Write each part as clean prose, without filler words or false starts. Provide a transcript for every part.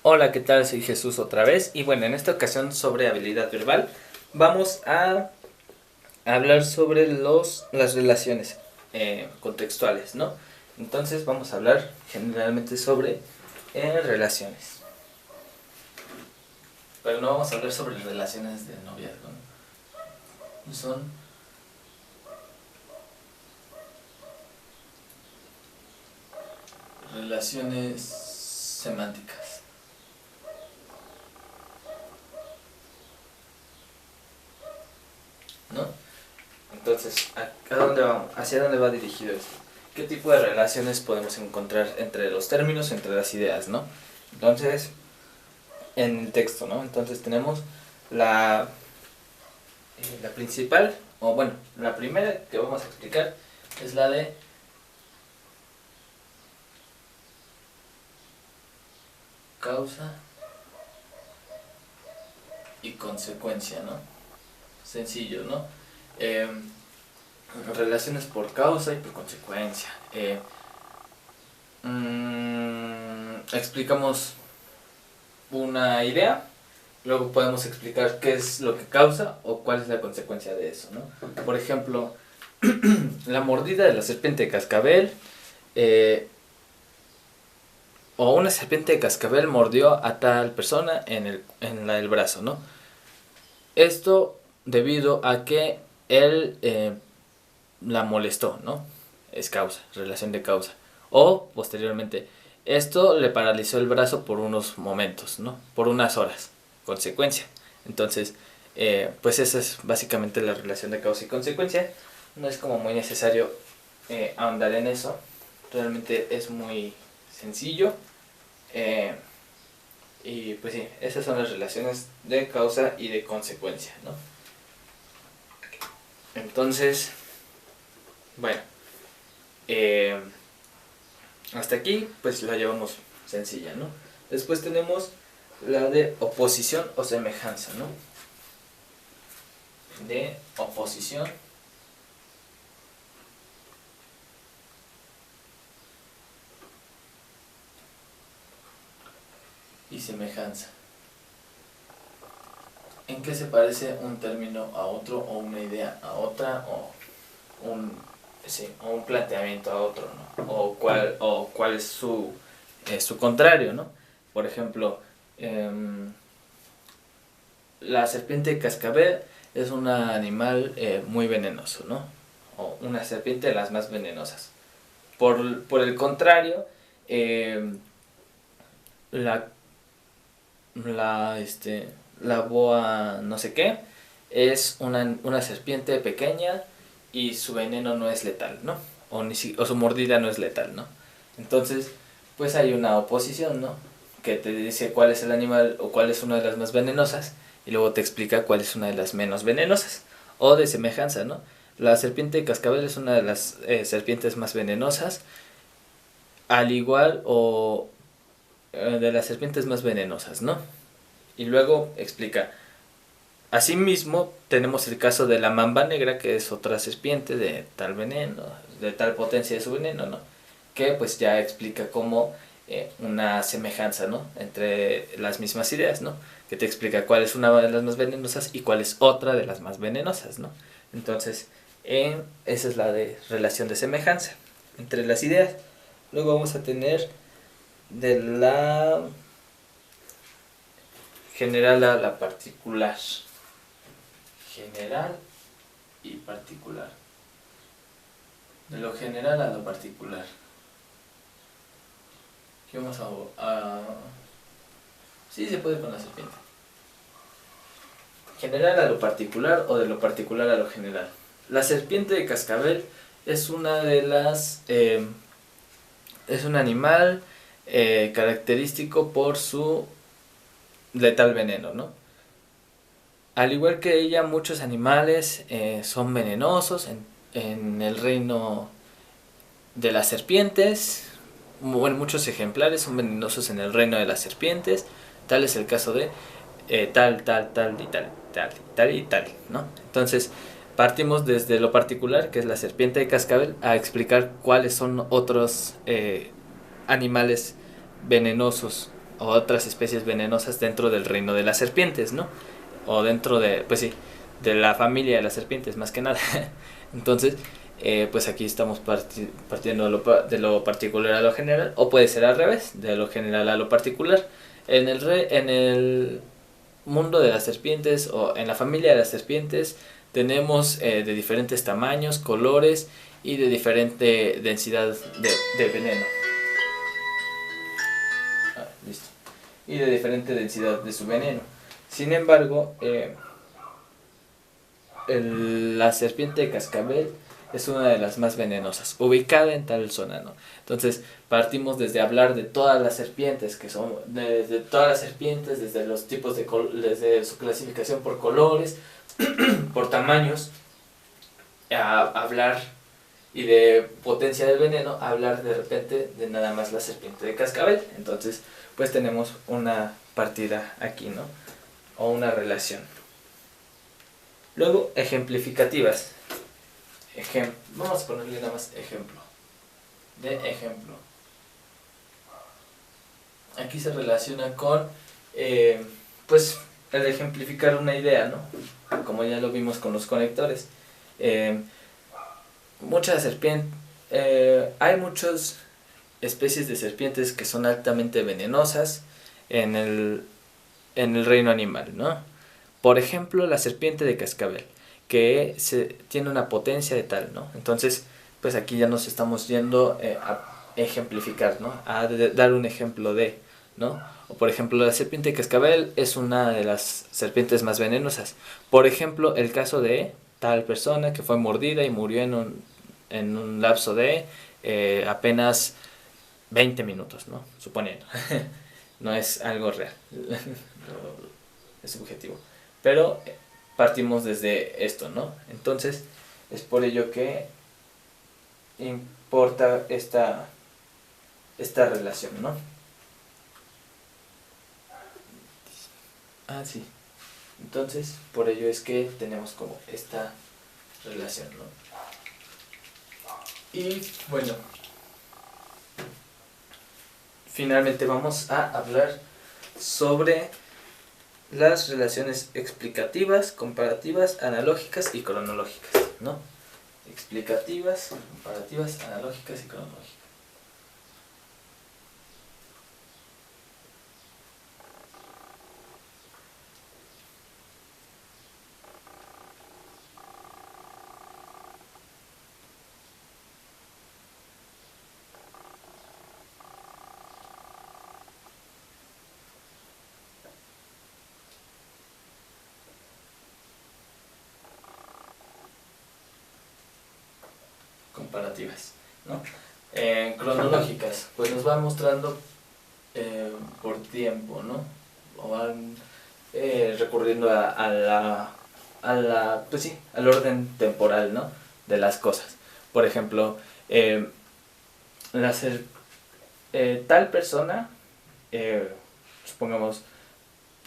Hola, ¿qué tal? Soy Jesús otra vez y bueno, en esta ocasión sobre habilidad verbal vamos a hablar sobre las relaciones contextuales, ¿no? Entonces vamos a hablar generalmente sobre relaciones, pero no vamos a hablar sobre relaciones de noviazgo, ¿no? Son relaciones semánticas, ¿no? Entonces, ¿a dónde vamos? ¿Hacia dónde va dirigido esto? ¿Qué tipo de relaciones podemos encontrar entre los términos, entre las ideas, ¿no? Entonces, en el texto, ¿no? Entonces tenemos la, la principal, o bueno, la primera que vamos a explicar es la de causa y consecuencia, ¿no? Sencillo, ¿no? Eh, Relaciones por causa y por consecuencia. Explicamos una idea, luego podemos explicar qué es lo que causa o cuál es la consecuencia de eso, ¿no? Por ejemplo, la mordida de la serpiente de cascabel, eh, o una serpiente de cascabel mordió a tal persona en el brazo, ¿no? Esto debido a que él la molestó, ¿no? Es causa, relación de causa. O posteriormente, esto le paralizó el brazo por unos momentos, ¿no? Por unas horas, consecuencia. Entonces, pues esa es básicamente la relación de causa y consecuencia. No es como muy necesario ahondar en eso. Realmente es muy sencillo. eh, y pues sí, esas son las relaciones de causa y de consecuencia, ¿no? Entonces, bueno, eh, hasta aquí pues la llevamos sencilla, ¿no? Después tenemos la de oposición o semejanza, ¿no? De oposición y semejanza. ¿En qué se parece un término a otro o una idea a otra o un, sí, o un planteamiento a otro, ¿no? O cuál es su contrario, ¿no? Por ejemplo, la serpiente de cascabel es un animal muy venenoso, ¿no? O una serpiente de las más venenosas. Por el contrario, eh, la, la boa no sé qué es una serpiente pequeña y su veneno no es letal, ¿no? O su mordida no es letal, ¿no? Entonces, pues hay una oposición, ¿no? Que te dice cuál es el animal o cuál es una de las más venenosas y luego te explica cuál es una de las menos venenosas. O de semejanza, ¿no? La serpiente de cascabel es una de las serpientes más venenosas, al igual o de las serpientes más venenosas, ¿no? Y luego explica. Asimismo, tenemos el caso de la mamba negra, que es otra serpiente de tal veneno, de tal potencia de su veneno, ¿no? Que pues ya explica como una semejanza, ¿no? Entre las mismas ideas, ¿no? Que te explica cuál es una de las más venenosas y cuál es otra de las más venenosas, ¿no? Entonces, esa es la de relación de semejanza entre las ideas. Luego vamos a tener de la general a la particular. General y particular. De lo general a lo particular. ¿Qué vamos a...? Sí, se puede con la serpiente. General a lo particular o de lo particular a lo general. La serpiente de cascabel es una de las... es un animal característico por su letal veneno, ¿no? Al igual que ella, muchos animales son venenosos en el reino de las serpientes. Bueno, muchos ejemplares son venenosos en el reino de las serpientes. Tal es el caso de tal, tal, tal y tal, tal, tal y tal, ¿no? Entonces, partimos desde lo particular, que es la serpiente de cascabel, a explicar cuáles son otros animales venenosos otras especies venenosas dentro del reino de las serpientes, ¿no? O dentro de, pues sí, de la familia de las serpientes, más que nada. Entonces, pues aquí estamos partiendo de lo particular a lo general, o puede ser al revés, de lo general a lo particular. En el mundo de las serpientes o en la familia de las serpientes tenemos de diferentes tamaños, colores y de diferente densidad de veneno. Listo. Y de diferente densidad de su veneno. Sin embargo, la serpiente de cascabel es una de las más venenosas, ubicada en tal zona, ¿no? Entonces partimos desde hablar de todas las serpientes, que son desde todas las serpientes, desde los tipos desde su clasificación por colores, por tamaños, a hablar y de potencia del veneno, a hablar de repente de nada más la serpiente de cascabel. Entonces pues tenemos una partida aquí, ¿no? O una relación. Luego, ejemplificativas. Vamos a ponerle nada más ejemplo. De ejemplo. Aquí se relaciona con, pues, el ejemplificar una idea, ¿no? Como ya lo vimos con los conectores. Muchas serpientes, hay muchas especies de serpientes que son altamente venenosas en el reino animal, ¿no? Por ejemplo, la serpiente de cascabel, que tiene una potencia de tal, ¿no? Entonces, pues aquí ya nos estamos yendo a ejemplificar, ¿no? A dar un ejemplo de, ¿no? O por ejemplo, la serpiente de cascabel es una de las serpientes más venenosas. Por ejemplo, el caso de tal persona que fue mordida y murió en un lapso de apenas 20 minutos, ¿no? Suponiendo. No es algo real. Es subjetivo. Pero partimos desde esto, ¿no? Entonces, es por ello que importa esta relación, ¿no? Ah, sí. Entonces, por ello es que tenemos como esta relación, ¿no? Y bueno, finalmente vamos a hablar sobre las relaciones explicativas, comparativas, analógicas y cronológicas, ¿no? Explicativas, comparativas, analógicas y cronológicas. Comparativas, ¿no? Cronológicas, pues nos van mostrando por tiempo, ¿no? O van recurriendo pues sí, al orden temporal, ¿no? De las cosas. Por ejemplo, tal persona, supongamos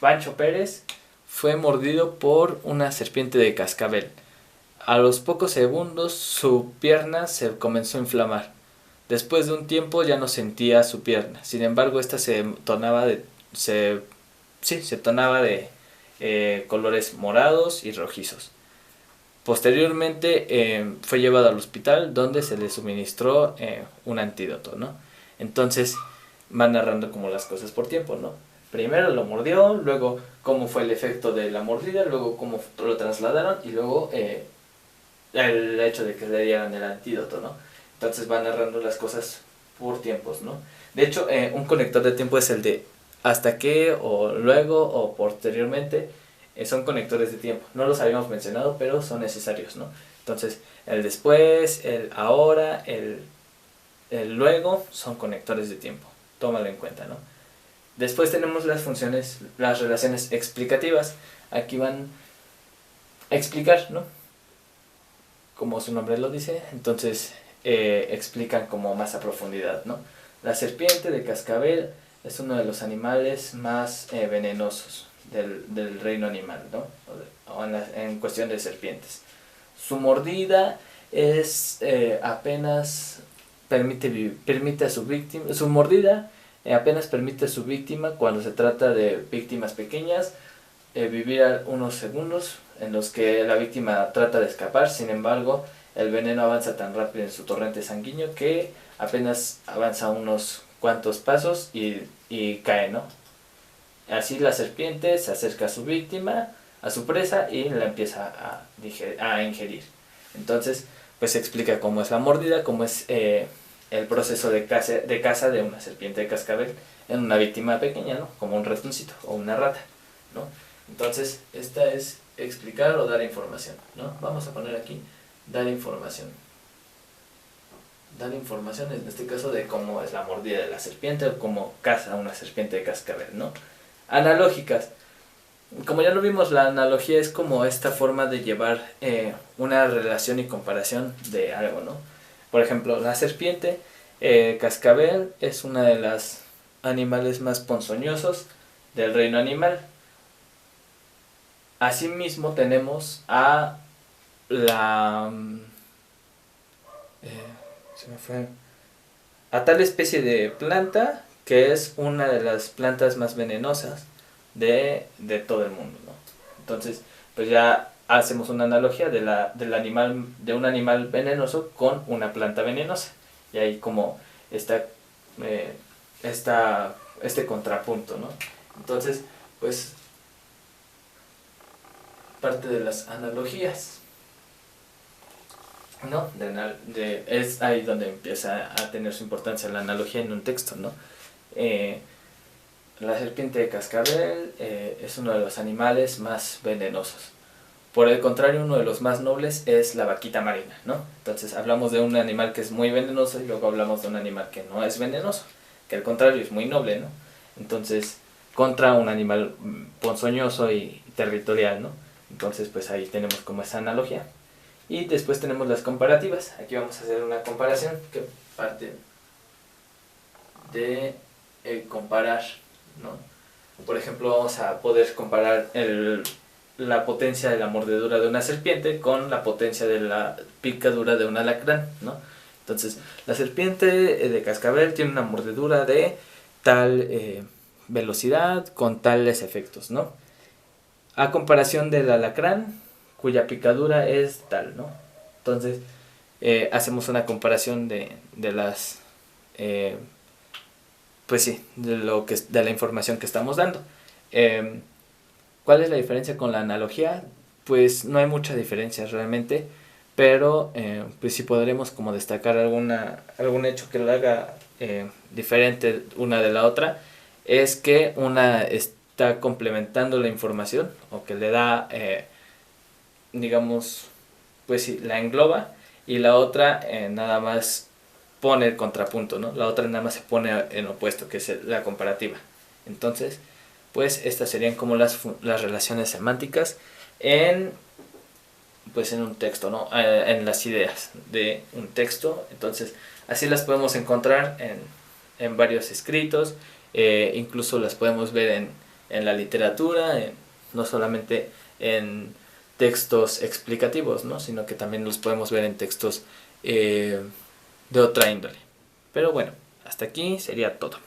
Pancho Pérez, fue mordido por una serpiente de cascabel. A los pocos segundos su pierna se comenzó a inflamar. Después de un tiempo ya no sentía su pierna. Sin embargo, esta se tonaba de colores morados y rojizos. Posteriormente fue llevado al hospital donde se le suministró un antídoto, ¿no? Entonces van narrando como las cosas por tiempo, ¿no? Primero lo mordió, luego cómo fue el efecto de la mordida, luego cómo lo trasladaron y luego el hecho de que le dieran el antídoto, ¿no? Entonces van narrando las cosas por tiempos, ¿no? De hecho, un conector de tiempo es el de hasta que, o luego, o posteriormente, son conectores de tiempo. No los habíamos mencionado, pero son necesarios, ¿no? Entonces, el después, el ahora, el luego, son conectores de tiempo. Tómalo en cuenta, ¿no? Después tenemos las funciones, las relaciones explicativas. Aquí van a explicar, ¿no? Como su nombre lo dice, entonces explican como más a profundidad, ¿no? La serpiente de cascabel es uno de los animales más venenosos del reino animal, ¿no? O en cuestión de serpientes. Su mordida es apenas permite a su víctima, su mordida apenas permite a su víctima, cuando se trata de víctimas pequeñas, vivir unos segundos en los que la víctima trata de escapar. Sin embargo, el veneno avanza tan rápido en su torrente sanguíneo que apenas avanza unos cuantos pasos y cae, ¿no? Así la serpiente se acerca a su víctima, a su presa, y la empieza a ingerir. Entonces, pues se explica cómo es la mordida, cómo es el proceso de caza de una serpiente de cascabel en una víctima pequeña, ¿no? Como un ratoncito o una rata, ¿no? Entonces, esta es explicar o dar información, ¿no? Vamos a poner aquí, dar información. Dar información en este caso de cómo es la mordida de la serpiente o cómo caza una serpiente de cascabel, ¿no? Analógicas. Como ya lo vimos, la analogía es como esta forma de llevar una relación y comparación de algo, ¿no? Por ejemplo, la serpiente cascabel es una de las animales más ponzoñosos del reino animal. Asimismo tenemos a la... se me fue... a tal especie de planta que es una de las plantas más venenosas de todo el mundo, ¿no? Entonces, pues ya hacemos una analogía de un animal venenoso con una planta venenosa. Y ahí como está este contrapunto, ¿no? Entonces, pues, parte de las analogías, ¿no? Es ahí donde empieza a tener su importancia la analogía en un texto, ¿no? La serpiente de cascabel es uno de los animales más venenosos. Por el contrario, uno de los más nobles es la vaquita marina, ¿no? Entonces hablamos de un animal que es muy venenoso y luego hablamos de un animal que no es venenoso, que al contrario es muy noble, ¿no? Entonces, contra un animal ponzoñoso y territorial, ¿no? Entonces, pues ahí tenemos como esa analogía. Y después tenemos las comparativas. Aquí vamos a hacer una comparación que parte de comparar, ¿no? Por ejemplo, vamos a poder comparar la potencia de la mordedura de una serpiente con la potencia de la picadura de un alacrán, ¿no? Entonces, la serpiente de cascabel tiene una mordedura de tal velocidad con tales efectos, ¿no? A comparación del alacrán, cuya picadura es tal, ¿no? Entonces, hacemos una comparación de las... pues sí, de la información que estamos dando. ¿Cuál es la diferencia con la analogía? Pues no hay mucha diferencia realmente, pero pues sí podremos como destacar algún hecho que lo haga diferente una de la otra, es que una está complementando la información o que le da, digamos, pues sí, la engloba, y la otra nada más pone el contrapunto, ¿no? La otra nada más se pone en opuesto, que es la comparativa. Entonces, pues estas serían como las relaciones semánticas en un texto, ¿no? En las ideas de un texto. Entonces, así las podemos encontrar en varios escritos, incluso las podemos ver en la literatura, no solamente en textos explicativos, ¿no? Sino que también los podemos ver en textos de otra índole. Pero bueno, hasta aquí sería todo.